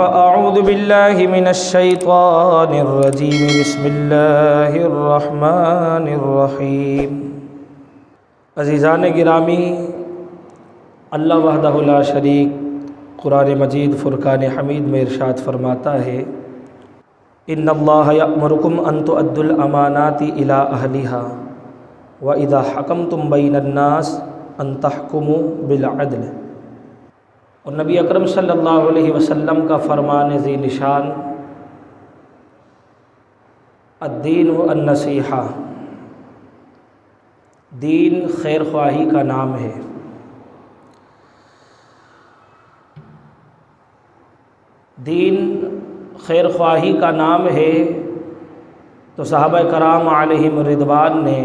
اعوذ باللہ من الشیطان الرجیم بسم اللہ الرحمن الرحیم۔ عزیزان گرامی، اللہ وحدہ لا شریک قرآن مجید فرقان حمید میں ارشاد فرماتا ہے، ان اللہ یأمرکم ان تؤدوا الامانات الی اہلہا واذا حکمتم بین الناس ان تحکموا بالعدل۔ اور نبی اکرم صلی اللہ علیہ وسلم کا فرمان ذی نشان، الدین النصیحہ، دین خیر خواہی کا نام ہے۔ دین خیر خواہی کا نام ہے تو صحابہ کرام علیہم رضوان نے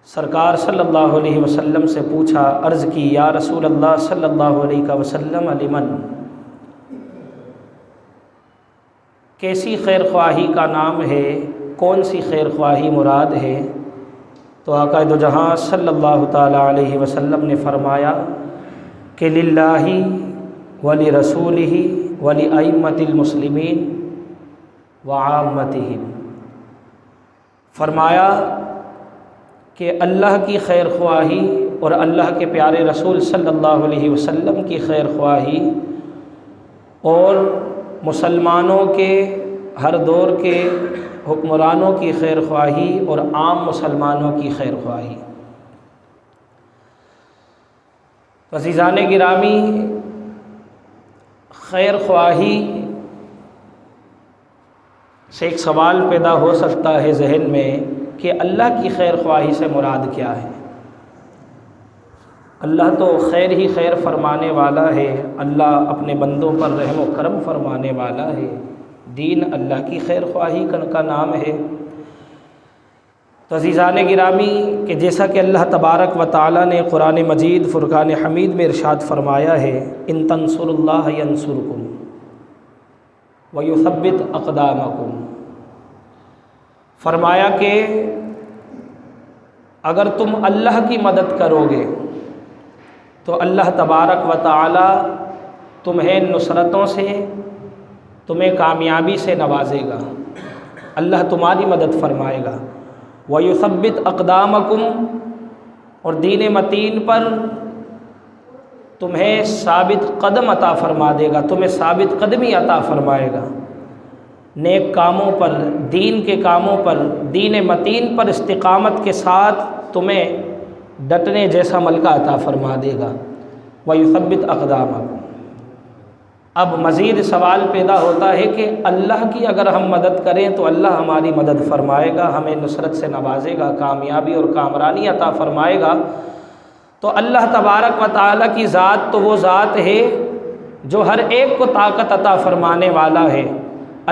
سرکار صلی اللہ علیہ وسلم سے پوچھا، عرض کی، یا رسول اللہ صلی اللہ علیہ وسلم لمن، کیسی خیر خواہی کا نام ہے، کون سی خیر خواہی مراد ہے؟ تو آقا دو جہاں صلی اللہ تعالی علیہ وسلم نے فرمایا کہ للہ ولرسولہ ولائمۃ المسلمین وعامتہم، فرمایا کہ اللہ کی خیر خواہی اور اللہ کے پیارے رسول صلی اللہ علیہ وسلم کی خیر خواہی اور مسلمانوں کے ہر دور کے حکمرانوں کی خیر خواہی اور عام مسلمانوں کی خیر خواہی۔ عزیزان گرامی، خیر خواہی سے ایک سوال پیدا ہو سکتا ہے ذہن میں کہ اللہ کی خیر خواہی سے مراد کیا ہے؟ اللہ تو خیر ہی خیر فرمانے والا ہے، اللہ اپنے بندوں پر رحم و کرم فرمانے والا ہے، دین اللہ کی خیر خواہی کا نام ہے۔ تو عزیزان گرامی، کہ جیسا کہ اللہ تبارک و تعالی نے قرآن مجید فرقان حمید میں ارشاد فرمایا ہے، ان تنصروا اللہ ینصرکم ویثبت اقدامکم، فرمایا کہ اگر تم اللہ کی مدد کرو گے تو اللہ تبارک و تعالی تمہیں نصرتوں سے، تمہیں کامیابی سے نوازے گا، اللہ تمہاری مدد فرمائے گا۔ وَيُثَبِّتْ أَقْدَامَكُمْ، اور دین متین پر تمہیں ثابت قدم عطا فرما دے گا، تمہیں ثابت قدمی عطا فرمائے گا، نیک کاموں پر، دین کے کاموں پر، دین متین پر استقامت کے ساتھ تمہیں ڈٹنے جیسا ملکہ عطا فرما دے گا۔ وَيُثَبِّتْ أَقْدَامَكُمْ۔ اب مزید سوال پیدا ہوتا ہے کہ اللہ کی اگر ہم مدد کریں تو اللہ ہماری مدد فرمائے گا، ہمیں نصرت سے نوازے گا، کامیابی اور کامرانی عطا فرمائے گا، تو اللہ تبارک و تعالیٰ کی ذات تو وہ ذات ہے جو ہر ایک کو طاقت عطا فرمانے والا ہے،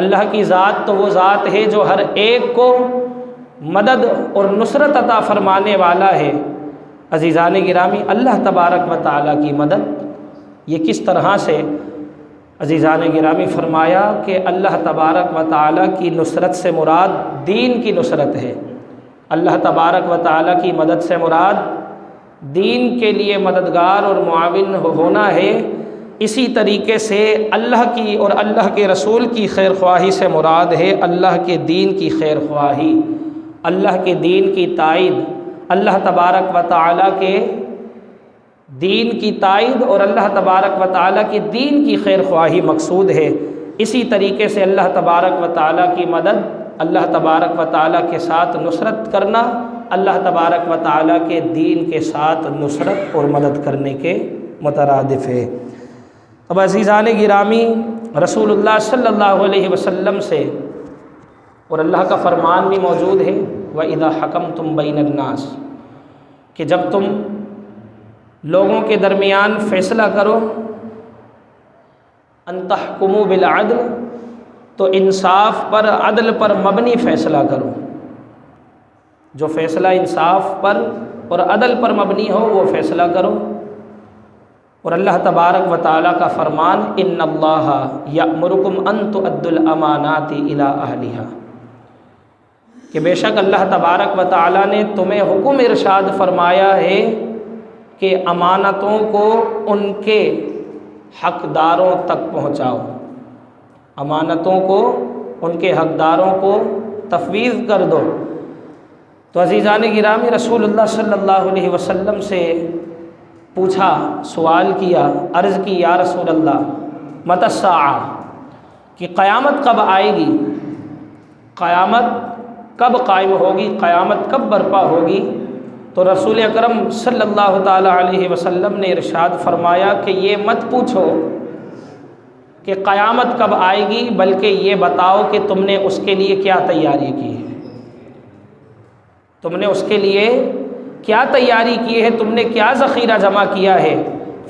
اللہ کی ذات تو وہ ذات ہے جو ہر ایک کو مدد اور نصرت عطا فرمانے والا ہے۔ عزیزان گرامی، اللہ تبارک و تعالیٰ کی مدد یہ کس طرح سے؟ عزیزان گرامی، فرمایا کہ اللہ تبارک و تعالیٰ کی نصرت سے مراد دین کی نصرت ہے، اللہ تبارک و تعالیٰ کی مدد سے مراد دین کے لیے مددگار اور معاون ہونا ہے۔ اسی طریقے سے اللہ کی اور اللہ کے رسول کی خیر خواہی سے مراد ہے اللہ کے دین کی خیر خواہی، اللہ کے دین کی تائید، اللہ تبارک و تعالیٰ کے دین کی تائید اور اللہ تبارک و تعالیٰ کی دین کی خیر خواہی مقصود ہے۔ اسی طریقے سے اللہ تبارک و تعالیٰ کی مدد، اللہ تبارک و تعالیٰ کے ساتھ نصرت کرنا، اللہ تبارک و تعالیٰ کے دین کے ساتھ نصرت اور مدد کرنے کے مترادف ہے۔ اب عزیزان گرامی، رسول اللہ صلی اللہ علیہ وسلم سے اور اللہ کا فرمان بھی موجود ہے، وَإِذَا حَكَمْتُمْ بَيْنَ النَّاسِ، کہ جب تم لوگوں کے درمیان فیصلہ کرو، ان تحکموا بالعدل، تو انصاف پر، عدل پر مبنی فیصلہ کرو، جو فیصلہ انصاف پر اور عدل پر مبنی ہو وہ فیصلہ کرو۔ اور اللہ تبارک و تعالیٰ کا فرمان، ان اللہ یأمرکم ان تؤدوا الامانات الی اہلہا، کہ بے شک اللہ تبارک و تعالیٰ نے تمہیں حکم ارشاد فرمایا ہے کہ امانتوں کو ان کے حقداروں تک پہنچاؤ، امانتوں کو ان کے حقداروں کو تفویض کر دو۔ تو عزیزان گرامی، رسول اللہ صلی اللہ علیہ وسلم سے پوچھا، سوال کیا، عرض کی، یا رسول اللہ متی الساعہ، کہ قیامت کب آئے گی، قیامت کب قائم ہوگی، قیامت کب برپا ہوگی؟ تو رسول اکرم صلی اللہ تعالیٰ علیہ وسلم نے ارشاد فرمایا کہ یہ مت پوچھو کہ قیامت کب آئے گی، بلکہ یہ بتاؤ کہ تم نے اس کے لیے کیا تیاری کی ہے، تم نے اس کے لیے کیا تیاری کی ہے، تم نے کیا ذخیرہ جمع کیا ہے۔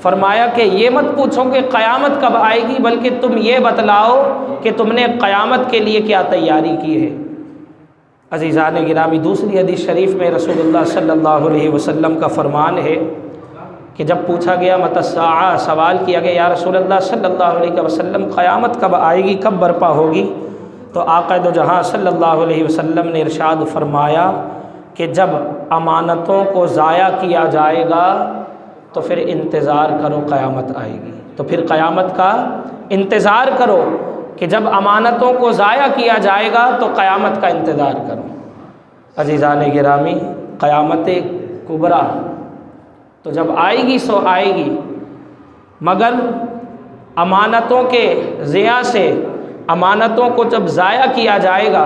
فرمایا کہ یہ مت پوچھو کہ قیامت کب آئے گی، بلکہ تم یہ بتلاؤ کہ تم نے قیامت کے لیے کیا تیاری کی ہے۔ عزیزان گرامی، دوسری حدیث شریف میں رسول اللہ صلی اللہ علیہ وسلم کا فرمان ہے کہ جب پوچھا گیا متی الساعہ، سوال کیا گیا یا رسول اللہ صلی اللہ علیہ وسلم قیامت کب آئے گی، کب برپا ہوگی؟ تو آقا دو جہاں صلی اللہ علیہ وسلم نے ارشاد فرمایا کہ جب امانتوں کو ضائع کیا جائے گا تو پھر انتظار کرو، قیامت آئے گی۔ تو پھر قیامت کا انتظار کرو کہ جب امانتوں کو ضائع کیا جائے گا تو قیامت کا انتظار کرو۔ عزیزان گرامی، قیامت کبریٰ تو جب آئے گی سو آئے گی، مگر امانتوں کے ضیاع سے، امانتوں کو جب ضائع کیا جائے گا،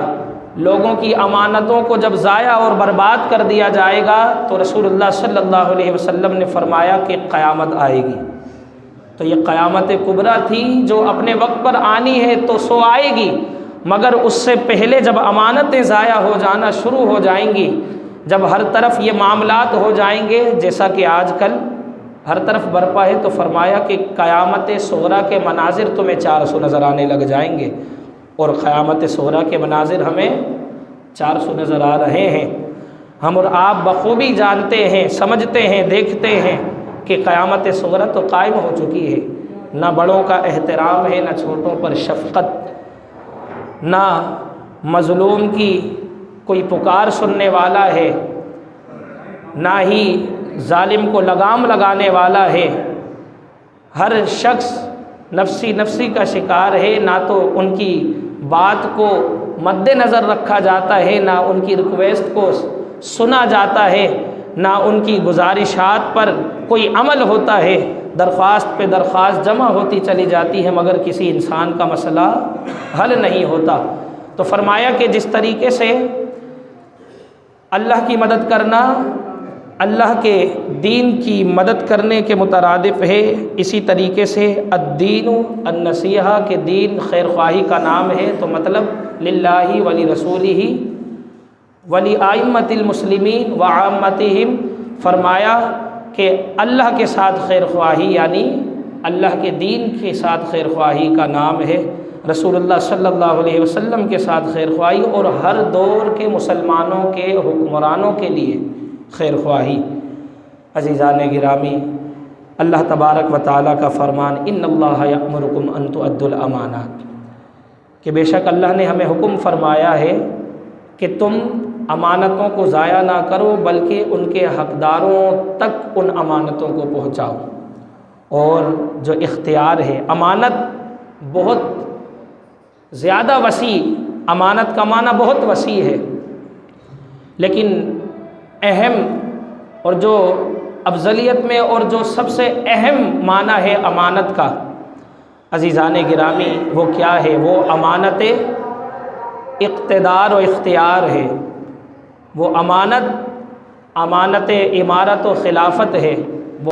لوگوں کی امانتوں کو جب ضائع اور برباد کر دیا جائے گا تو رسول اللہ صلی اللہ علیہ وسلم نے فرمایا کہ قیامت آئے گی۔ تو یہ قیامت کبریٰ تھی جو اپنے وقت پر آنی ہے تو سو آئے گی، مگر اس سے پہلے جب امانتیں ضائع ہو جانا شروع ہو جائیں گی، جب ہر طرف یہ معاملات ہو جائیں گے جیسا کہ آج کل ہر طرف برپا ہے، تو فرمایا کہ قیامت صغریٰ کے مناظر تمہیں 400 نظر آنے لگ جائیں گے، اور قیامت صغریٰ کے مناظر ہمیں 400 نظر آ رہے ہیں۔ ہم اور آپ بخوبی جانتے ہیں، سمجھتے ہیں، دیکھتے ہیں کہ قیامت صغریٰ تو قائم ہو چکی ہے، نہ بڑوں کا احترام ہے، نہ چھوٹوں پر شفقت، نہ مظلوم کی کوئی پکار سننے والا ہے، نہ ہی ظالم کو لگام لگانے والا ہے۔ ہر شخص نفسی نفسی کا شکار ہے، نہ تو ان کی بات کو مد نظر رکھا جاتا ہے، نہ ان کی ریکویسٹ کو سنا جاتا ہے، نہ ان کی گزارشات پر کوئی عمل ہوتا ہے۔ درخواست پہ درخواست جمع ہوتی چلی جاتی ہے، مگر کسی انسان کا مسئلہ حل نہیں ہوتا۔ تو فرمایا کہ جس طریقے سے اللہ کی مدد کرنا اللہ کے دین کی مدد کرنے کے مترادف ہے، اسی طریقے سے الدین النصیحہ کہ دین خیر خواہی کا نام ہے، تو مطلب للہ ولی رسولہ ولی ائمۃ المسلمین وعامتہم، فرمایا کہ اللہ کے ساتھ خیر خواہی یعنی اللہ کے دین کے ساتھ خیر خواہی کا نام ہے، رسول اللہ صلی اللہ علیہ وسلم کے ساتھ خیر خواہی، اور ہر دور کے مسلمانوں کے حکمرانوں کے لیے خیر خواہی۔ عزیزان گرامی، اللہ تبارک و تعالیٰ کا فرمان ان اللہ یأمرکم ان تؤدوا الامانات، کہ بے شک اللہ نے ہمیں حکم فرمایا ہے کہ تم امانتوں کو ضائع نہ کرو بلکہ ان کے حقداروں تک ان امانتوں کو پہنچاؤ۔ اور جو اختیار ہے، امانت بہت زیادہ وسیع، امانت کا معنی بہت وسیع ہے، لیکن اہم اور جو افضلیت میں اور جو سب سے اہم معنی ہے امانت کا، عزیزان گرامی، وہ کیا ہے؟ وہ امانت اقتدار و اختیار ہے، وہ امانت امارت و خلافت ہے، وہ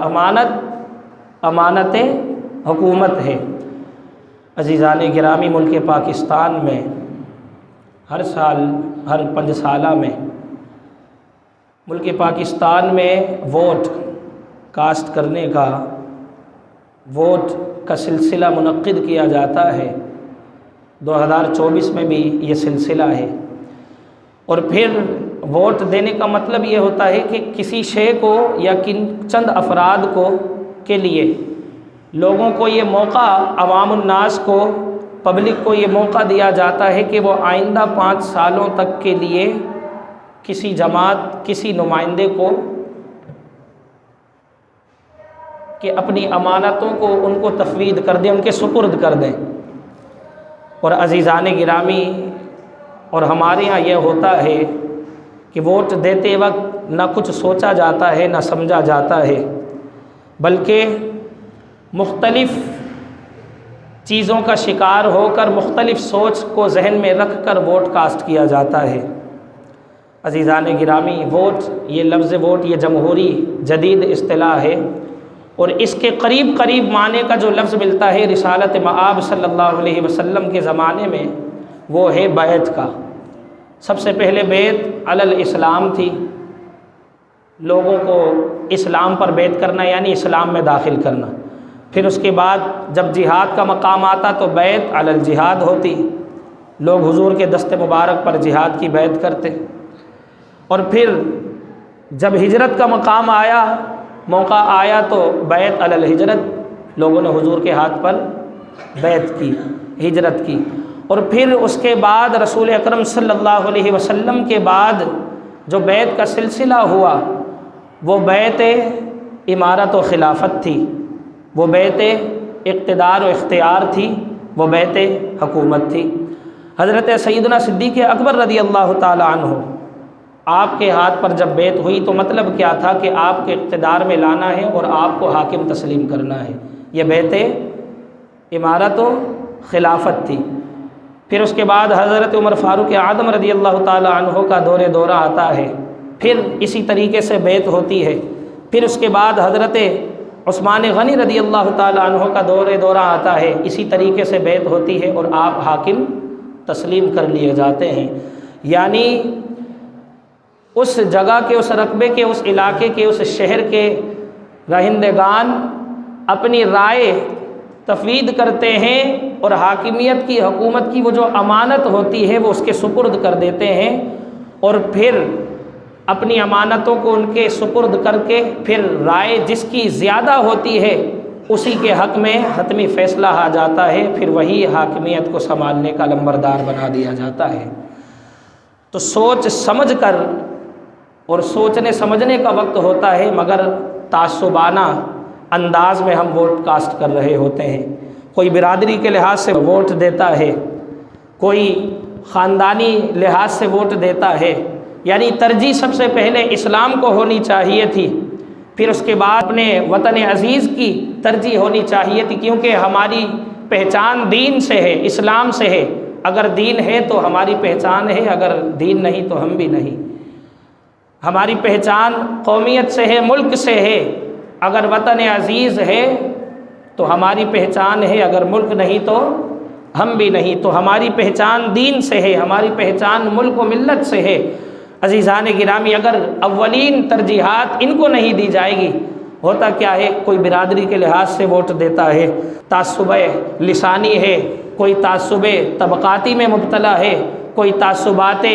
امانت حکومت ہے۔ عزیزان گرامی، ملک پاکستان میں ہر سال، ہر 5 سالہ میں ملک پاکستان میں ووٹ کاسٹ کرنے کا، ووٹ کا سلسلہ منعقد کیا جاتا ہے۔ 2024 میں بھی یہ سلسلہ ہے، اور پھر ووٹ دینے کا مطلب یہ ہوتا ہے کہ کسی شے کو یا چند افراد کو کے لیے لوگوں کو یہ موقع، عوام الناس کو، پبلک کو یہ موقع دیا جاتا ہے کہ وہ آئندہ 5 سالوں تک کے لیے کسی جماعت، کسی نمائندے کو کہ اپنی امانتوں کو ان کو تفویض کر دیں، ان کے سپرد کر دیں۔ اور عزیزان گرامی، اور ہمارے یہاں یہ ہوتا ہے کہ ووٹ دیتے وقت نہ کچھ سوچا جاتا ہے نہ سمجھا جاتا ہے، بلکہ مختلف چیزوں کا شکار ہو کر مختلف سوچ کو ذہن میں رکھ کر ووٹ کاسٹ کیا جاتا ہے۔ عزیزان گرامی، ووٹ، یہ لفظ ووٹ یہ جمہوری جدید اصطلاح ہے، اور اس کے قریب قریب معنی کا جو لفظ ملتا ہے رسالت مآب صلی اللہ علیہ وسلم کے زمانے میں، وہ ہے بیعت کا۔ سب سے پہلے بیعت علی الاسلام تھی، لوگوں کو اسلام پر بیعت کرنا یعنی اسلام میں داخل کرنا۔ پھر اس کے بعد جب جہاد کا مقام آتا تو بیعت علی الجہاد ہوتی، لوگ حضور کے دست مبارک پر جہاد کی بیعت کرتے۔ اور پھر جب ہجرت کا مقام آیا، موقع آیا، تو بیعت علی الہجرت، لوگوں نے حضور کے ہاتھ پر بیعت کی، ہجرت کی۔ اور پھر اس کے بعد رسول اکرم صلی اللہ علیہ وسلم کے بعد جو بیعت کا سلسلہ ہوا، وہ بیعت امارت و خلافت تھی، وہ بیعت اقتدار و اختیار تھی، وہ بیعت حکومت تھی۔ حضرت سیدنا صدیق اکبر رضی اللہ تعالی عنہ، آپ کے ہاتھ پر جب بیعت ہوئی تو مطلب کیا تھا کہ آپ کے اقتدار میں لانا ہے اور آپ کو حاکم تسلیم کرنا ہے، یہ بیعت امارت و خلافت تھی۔ پھر اس کے بعد حضرت عمر فاروق اعظم رضی اللہ تعالی عنہ کا دورہ آتا ہے، پھر اسی طریقے سے بیعت ہوتی ہے۔ پھر اس کے بعد حضرت عثمان غنی رضی اللہ تعالی عنہ کا دورہ آتا ہے، اسی طریقے سے بیعت ہوتی ہے اور آپ حاکم تسلیم کر لیے جاتے ہیں۔ یعنی اس جگہ کے، اس رقبے کے، اس علاقے کے، اس شہر کے رہندگان اپنی رائے تفویض کرتے ہیں اور حاکمیت کی، حکومت کی وہ جو امانت ہوتی ہے وہ اس کے سپرد کر دیتے ہیں، اور پھر اپنی امانتوں کو ان کے سپرد کر کے پھر رائے جس کی زیادہ ہوتی ہے اسی کے حق میں حتمی فیصلہ آ جاتا ہے، پھر وہی حاکمیت کو سنبھالنے کا لمبردار بنا دیا جاتا ہے۔ تو سوچ سمجھ کر، اور سوچنے سمجھنے کا وقت ہوتا ہے، مگر تعصبانہ انداز میں ہم ووٹ کاسٹ کر رہے ہوتے ہیں۔ کوئی برادری کے لحاظ سے ووٹ دیتا ہے، کوئی خاندانی لحاظ سے ووٹ دیتا ہے، یعنی ترجیح سب سے پہلے اسلام کو ہونی چاہیے تھی، پھر اس کے بعد اپنے وطن عزیز کی ترجیح ہونی چاہیے تھی، کیونکہ ہماری پہچان دین سے ہے، اسلام سے ہے۔ اگر دین ہے تو ہماری پہچان ہے، اگر دین نہیں تو ہم بھی نہیں۔ ہماری پہچان قومیت سے ہے، ملک سے ہے، اگر وطن عزیز ہے تو ہماری پہچان ہے، اگر ملک نہیں تو ہم بھی نہیں۔ تو ہماری پہچان دین سے ہے، ہماری پہچان ملک و ملت سے ہے۔ عزیزان گرامی، اگر اولین ترجیحات ان کو نہیں دی جائے گی، ہوتا کیا ہے، کوئی برادری کے لحاظ سے ووٹ دیتا ہے، تعصب لسانی ہے، کوئی تعصب طبقاتی میں مبتلا ہے، کوئی تعصبات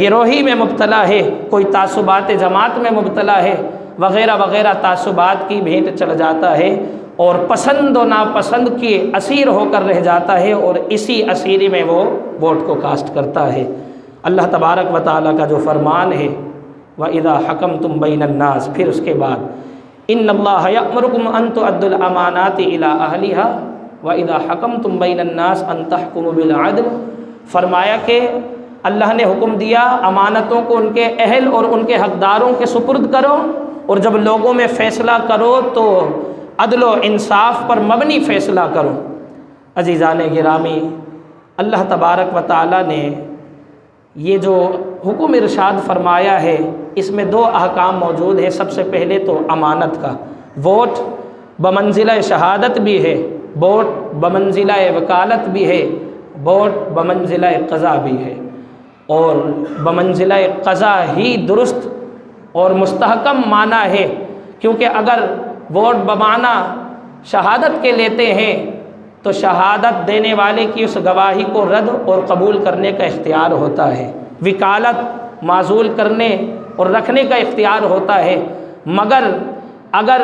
گروہی میں مبتلا ہے، کوئی تعصبات جماعت میں مبتلا ہے، وغیرہ وغیرہ تعصبات کی بھیٹ چڑھ جاتا ہے، اور پسند و ناپسند کی اسیر ہو کر رہ جاتا ہے، اور اسی اسیری میں وہ ووٹ کو کاسٹ کرتا ہے۔ اللہ تبارک و تعالیٰ کا جو فرمان ہے وَإِذَا حَكَمْتُمْ بَيْنَ النَّاسِ، پھر اس کے بعد إِنَّ اللَّهَ يَأْمُرُكُمْ أَن تُؤَدُّوا الْأَمَانَاتِ إِلَىٰ أَهْلِهَا وَإِذَا حَكَمْتُمْ بَيْنَ النَّاسِ أَن تَحْكُمُوا بِالْعَدْلِ، فرمایا کہ اللہ نے حکم دیا امانتوں کو ان کے اہل اور ان کے حقداروں کے سپرد کرو، اور جب لوگوں میں فیصلہ کرو تو عدل و انصاف پر مبنی فیصلہ کرو۔ عزیزان گرامی، اللہ تبارک و تعالیٰ نے یہ جو حکم ارشاد فرمایا ہے، اس میں دو احکام موجود ہیں۔ سب سے پہلے تو امانت کا، ووٹ بمنزلہ شہادت بھی ہے، ووٹ بمنزلہ وکالت بھی ہے، ووٹ بمنزلہ قضا بھی ہے، اور بمنزلہ قضا ہی درست اور مستحکم معنی ہے، کیونکہ اگر ووٹ بمعنی شہادت کے لیتے ہیں تو شہادت دینے والے کی اس گواہی کو رد اور قبول کرنے کا اختیار ہوتا ہے، وکالت معزول کرنے اور رکھنے کا اختیار ہوتا ہے۔ مگر اگر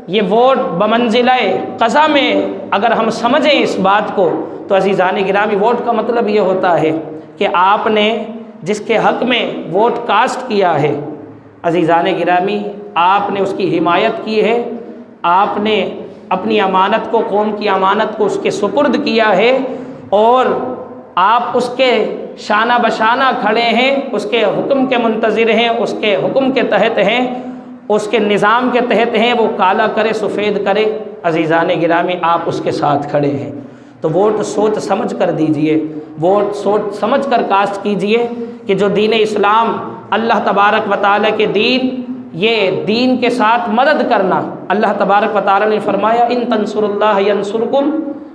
یہ ووٹ بمنزلہ قضا میں اگر ہم سمجھیں اس بات کو، تو عزیزان گرامی، ووٹ کا مطلب یہ ہوتا ہے کہ آپ نے جس کے حق میں ووٹ کاسٹ کیا ہے، عزیزان گرامی، آپ نے اس کی حمایت کی ہے، آپ نے اپنی امانت کو، قوم کی امانت کو اس کے سپرد کیا ہے، اور آپ اس کے شانہ بشانہ کھڑے ہیں، اس کے حکم کے منتظر ہیں، اس کے حکم کے تحت ہیں، اس کے نظام کے تحت ہیں، وہ کالا کرے سفید کرے، عزیزان گرامی آپ اس کے ساتھ کھڑے ہیں۔ تو ووٹ سوچ سمجھ کر دیجئے، ووٹ سوچ سمجھ کر کاسٹ کیجئے کہ جو دین اسلام اللہ تبارک و تعالیٰ کے دین، یہ دین کے ساتھ مدد کرنا، اللہ تبارک و تعالیٰ نے فرمایا ان تنصر اللہ ینصرکم،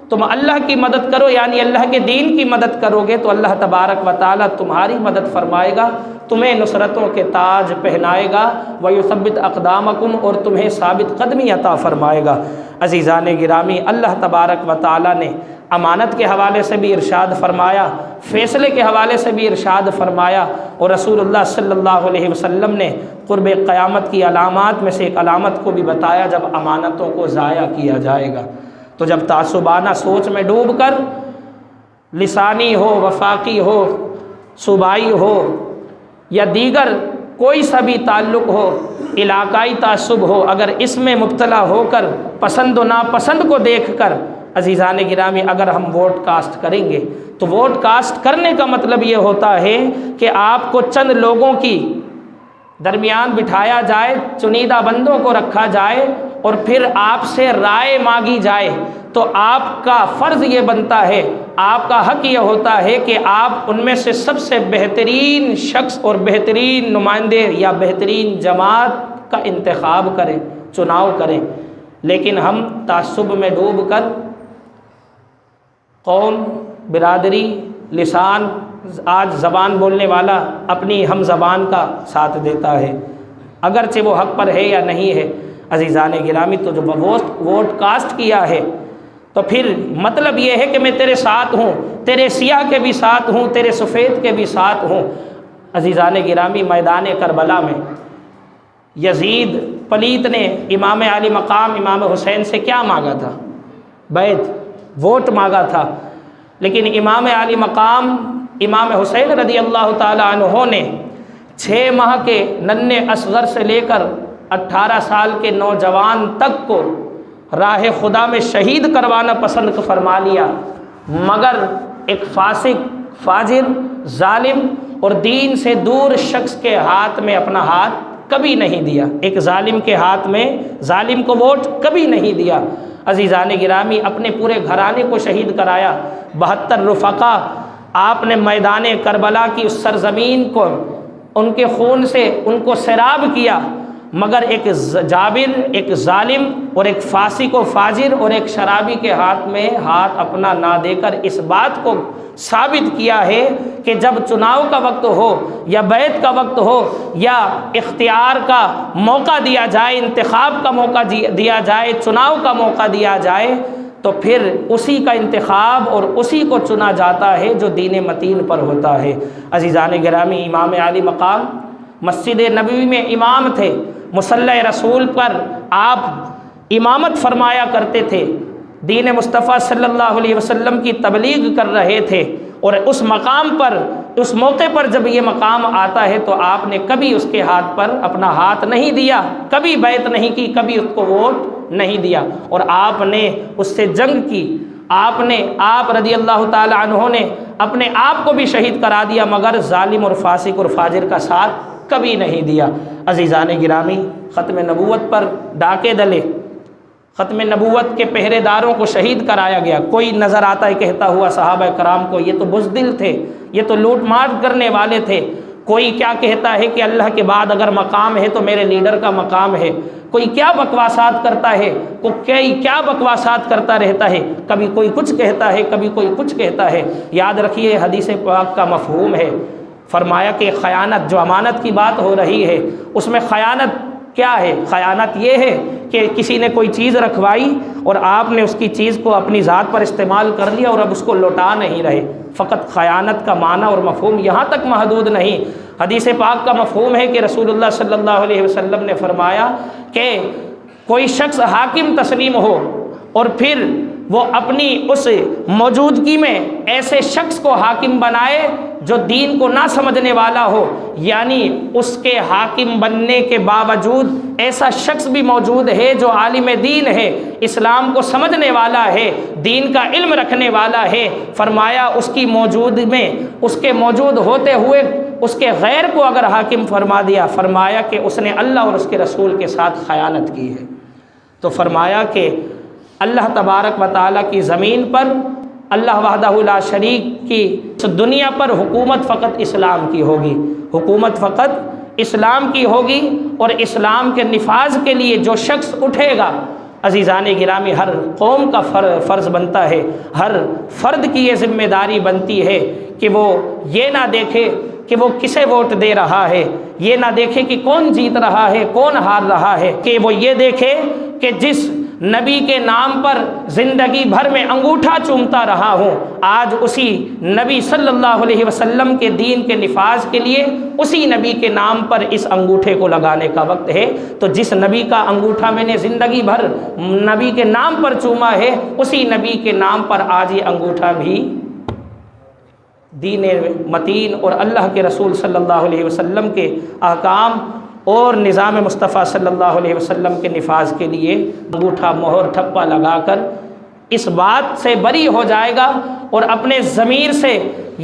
تم اللہ کی مدد کرو، یعنی اللہ کے دین کی مدد کرو گے تو اللہ تبارک و تعالیٰ تمہاری مدد فرمائے گا، تمہیں نصرتوں کے تاج پہنائے گا، وَيُثَبِّتْ أَقْدَامَكُمْ، اور تمہیں ثابت قدمی عطا فرمائے گا۔ عزیزان گرامی، اللہ تبارک و تعالیٰ نے امانت کے حوالے سے بھی ارشاد فرمایا، فیصلے کے حوالے سے بھی ارشاد فرمایا، اور رسول اللہ صلی اللہ علیہ وسلم نے قرب قیامت کی علامات میں سے ایک علامت کو بھی بتایا، جب امانتوں کو ضائع کیا جائے گا۔ تو جب تعصبانہ سوچ میں ڈوب کر، لسانی ہو، وفاقی ہو، صوبائی ہو، یا دیگر کوئی سا بھی تعلق ہو، علاقائی تعصب ہو، اگر اس میں مبتلا ہو کر پسند و ناپسند کو دیکھ کر، عزیزان گرامی اگر ہم ووٹ کاسٹ کریں گے تو ووٹ کاسٹ کرنے کا مطلب یہ ہوتا ہے کہ آپ کو چند لوگوں کی درمیان بٹھایا جائے، چنیدہ بندوں کو رکھا جائے اور پھر آپ سے رائے مانگی جائے، تو آپ کا فرض یہ بنتا ہے، آپ کا حق یہ ہوتا ہے کہ آپ ان میں سے سب سے بہترین شخص اور بہترین نمائندے یا بہترین جماعت کا انتخاب کریں، چناؤ کریں۔ لیکن ہم تعصب میں ڈوب کر قوم، برادری، لسان، آج زبان بولنے والا اپنی ہم زبان کا ساتھ دیتا ہے، اگرچہ وہ حق پر ہے یا نہیں ہے۔ عزیزان گرامی، تو جو ووٹ کاسٹ کیا ہے تو پھر مطلب یہ ہے کہ میں تیرے ساتھ ہوں، تیرے سیاہ کے بھی ساتھ ہوں، تیرے سفید کے بھی ساتھ ہوں۔ عزیزان گرامی، میدان کربلا میں یزید پلیت نے امام علی مقام امام حسین سے کیا مانگا تھا؟ بیعت، ووٹ مانگا تھا، لیکن امام علی مقام امام حسین رضی اللہ تعالی عنہ نے 6 ماہ کے ننھے اصغر سے لے کر 18 سال کے نوجوان تک کو راہ خدا میں شہید کروانا پسند فرما لیا، مگر ایک فاسق، فاجر، ظالم اور دین سے دور شخص کے ہاتھ میں اپنا ہاتھ کبھی نہیں دیا، ایک ظالم کے ہاتھ میں ظالم کو ووٹ کبھی نہیں دیا۔ عزیزان گرامی، اپنے پورے گھرانے کو شہید کرایا، 72 رفقا آپ نے میدان کربلا کی اس سرزمین کو ان کے خون سے ان کو سیراب کیا، مگر ایک جابر، ایک ظالم اور ایک فاسق و فاجر اور ایک شرابی کے ہاتھ میں ہاتھ اپنا نہ دے کر اس بات کو ثابت کیا ہے کہ جب چناؤ کا وقت ہو یا بیعت کا وقت ہو یا اختیار کا موقع دیا جائے، انتخاب کا موقع دیا جائے، چناؤ کا موقع دیا جائے، تو پھر اسی کا انتخاب اور اسی کو چنا جاتا ہے جو دین متین پر ہوتا ہے۔ عزیزان گرامی، امام علی مقام مسجد نبوی میں امام تھے، مصلی رسول پر آپ امامت فرمایا کرتے تھے، دین مصطفیٰ صلی اللہ علیہ وسلم کی تبلیغ کر رہے تھے، اور اس مقام پر، اس موقع پر جب یہ مقام آتا ہے تو آپ نے کبھی اس کے ہاتھ پر اپنا ہاتھ نہیں دیا، کبھی بیعت نہیں کی، کبھی اس کو ووٹ نہیں دیا، اور آپ نے اس سے جنگ کی، آپ رضی اللہ تعالی عنہ نے اپنے آپ کو بھی شہید کرا دیا، مگر ظالم اور فاسق اور فاجر کا ساتھ کبھی نہیں دیا۔ عزیزان گرامی، ختم نبوت پر ڈاکے ڈلے، ختم نبوت کے پہرے داروں کو شہید کرایا گیا۔ کوئی نظر آتا ہے کہتا ہوا صحابہ کرام کو، یہ تو بزدل تھے، یہ تو لوٹ مار کرنے والے تھے۔ کوئی کیا کہتا ہے کہ اللہ کے بعد اگر مقام ہے تو میرے لیڈر کا مقام ہے۔ کوئی کیا بکواسات کرتا ہے، کوئی کیا بکواسات کرتا رہتا ہے، کبھی کوئی کچھ کہتا ہے، کبھی کوئی کچھ کہتا ہے۔ یاد رکھیے، حدیث پاک کا مفہوم ہے، فرمایا کہ خیانت، جو امانت کی بات ہو رہی ہے اس میں خیانت کیا ہے؟ خیانت یہ ہے کہ کسی نے کوئی چیز رکھوائی اور آپ نے اس کی چیز کو اپنی ذات پر استعمال کر لیا اور اب اس کو لوٹا نہیں رہے۔ فقط خیانت کا معنی اور مفہوم یہاں تک محدود نہیں، حدیث پاک کا مفہوم ہے کہ رسول اللہ صلی اللہ علیہ وسلم نے فرمایا کہ کوئی شخص حاکم تسلیم ہو اور پھر وہ اپنی اس موجودگی میں ایسے شخص کو حاکم بنائے جو دین کو نہ سمجھنے والا ہو، یعنی اس کے حاکم بننے کے باوجود ایسا شخص بھی موجود ہے جو عالم دین ہے، اسلام کو سمجھنے والا ہے، دین کا علم رکھنے والا ہے۔ فرمایا اس کی موجود میں، اس کے موجود ہوتے ہوئے اس کے غیر کو اگر حاکم فرما دیا، فرمایا کہ اس نے اللہ اور اس کے رسول کے ساتھ خیانت کی ہے۔ تو فرمایا کہ اللہ تبارک و تعالیٰ کی زمین پر، اللہ وحدہ لا شریک کی دنیا پر حکومت فقط اسلام کی ہوگی، حکومت فقط اسلام کی ہوگی، اور اسلام کے نفاذ کے لیے جو شخص اٹھے گا، عزیزان گرامی، ہر قوم کا فرض بنتا ہے، ہر فرد کی یہ ذمہ داری بنتی ہے کہ وہ یہ نہ دیکھے کہ وہ کسے ووٹ دے رہا ہے، یہ نہ دیکھے کہ کون جیت رہا ہے کون ہار رہا ہے، کہ وہ یہ دیکھے کہ جس نبی کے نام پر زندگی بھر میں انگوٹھا چومتا رہا ہوں، آج اسی نبی صلی اللہ علیہ وسلم کے دین کے نفاذ کے لیے اسی نبی کے نام پر اس انگوٹھے کو لگانے کا وقت ہے۔ تو جس نبی کا انگوٹھا میں نے زندگی بھر نبی کے نام پر چوما ہے، اسی نبی کے نام پر آج یہ انگوٹھا بھی دین متین اور اللہ کے رسول صلی اللہ علیہ وسلم کے احکام اور نظام مصطفیٰ صلی اللہ علیہ وسلم کے نفاذ کے لیے انگوٹھا مہر ٹھپا لگا کر اس بات سے بری ہو جائے گا اور اپنے ضمیر سے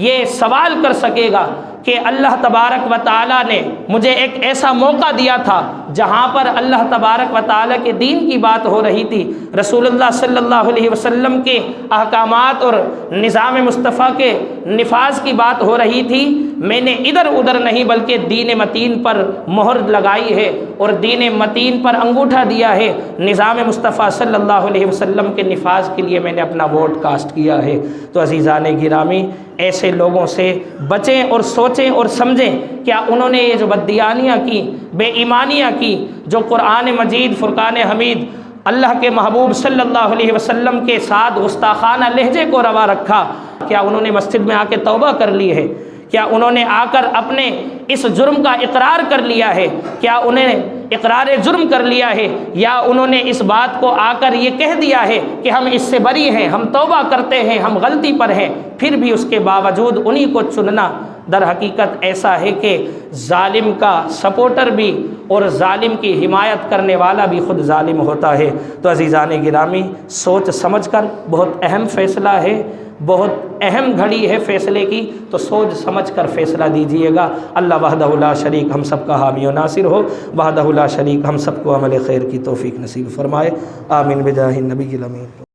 یہ سوال کر سکے گا کہ اللہ تبارک و تعالیٰ نے مجھے ایک ایسا موقع دیا تھا جہاں پر اللہ تبارک و تعالیٰ کے دین کی بات ہو رہی تھی، رسول اللہ صلی اللہ علیہ وسلم کے احکامات اور نظام مصطفیٰ کے نفاذ کی بات ہو رہی تھی، میں نے ادھر ادھر نہیں بلکہ دین متین پر مہر لگائی ہے اور دین متین پر انگوٹھا دیا ہے، نظام مصطفیٰ صلی اللہ علیہ وسلم کے نفاذ کے لیے میں نے اپنا ووٹ کاسٹ کیا ہے۔ تو عزیزان گرامی، ایسے لوگوں سے بچیں اور سوچیں اور سمجھیں، کیا انہوں نے یہ جو بددیانیاں کی، بے ایمانیاں کی، جو قرآن مجید فرقان حمید اللہ کے محبوب صلی اللہ علیہ وسلم کے ساتھ گستاخانہ لہجے کو روا رکھا، کیا انہوں نے مسجد میں آ کے توبہ کر لی ہے؟ کیا انہوں نے آ کر اپنے اس جرم کا اقرار کر لیا ہے؟ کیا انہیں اقرار جرم کر لیا ہے؟ یا انہوں نے اس بات کو آ کر یہ کہہ دیا ہے کہ ہم اس سے بری ہیں، ہم توبہ کرتے ہیں، ہم غلطی پر ہیں، پھر بھی اس کے باوجود انہی کو چننا؟ در حقیقت ایسا ہے کہ ظالم کا سپورٹر بھی اور ظالم کی حمایت کرنے والا بھی خود ظالم ہوتا ہے۔ تو عزیزان گرامی، سوچ سمجھ کر، بہت اہم فیصلہ ہے، بہت اہم گھڑی ہے فیصلے کی، تو سوچ سمجھ کر فیصلہ دیجئے گا۔ اللہ وحدہ لا شریک ہم سب کا حامی و ناصر ہو، وحدہ لا شریک ہم سب کو عمل خیر کی توفیق نصیب فرمائے، آمین بجاہ النبی الامین۔